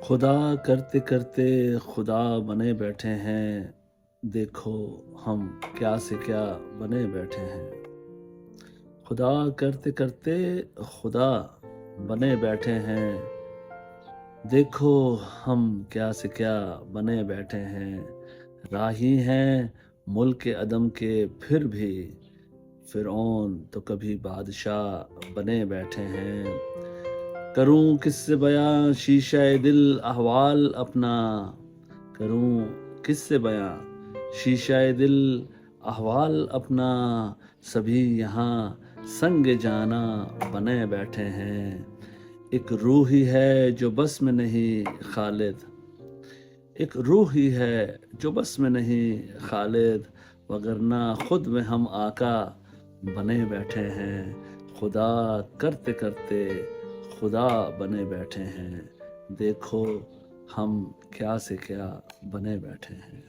خدا کرتے کرتے خدا بنے بیٹھے ہیں، دیکھو ہم کیا سے کیا بنے بیٹھے ہیں۔ خدا کرتے کرتے خدا بنے بیٹھے ہیں، دیکھو ہم کیا سے کیا بنے بیٹھے ہیں۔ راہی ہیں ملک عدم کے پھر بھی، فرعون تو کبھی بادشاہ بنے بیٹھے ہیں۔ کروں کس سے بیاں شیشہ دل احوال اپنا، کروں کس سے بیاں شیشہ دل احوال اپنا، سبھی یہاں سنگ جانا بنے بیٹھے ہیں۔ ایک روح ہی ہے جو بس میں نہیں خالد، ایک روح ہی ہے جو بس میں نہیں خالد، وگرنہ خود میں ہم آقا بنے بیٹھے ہیں۔ خدا کرتے کرتے خدا بنے بیٹھے ہیں، دیکھو ہم کیا سے کیا بنے بیٹھے ہیں۔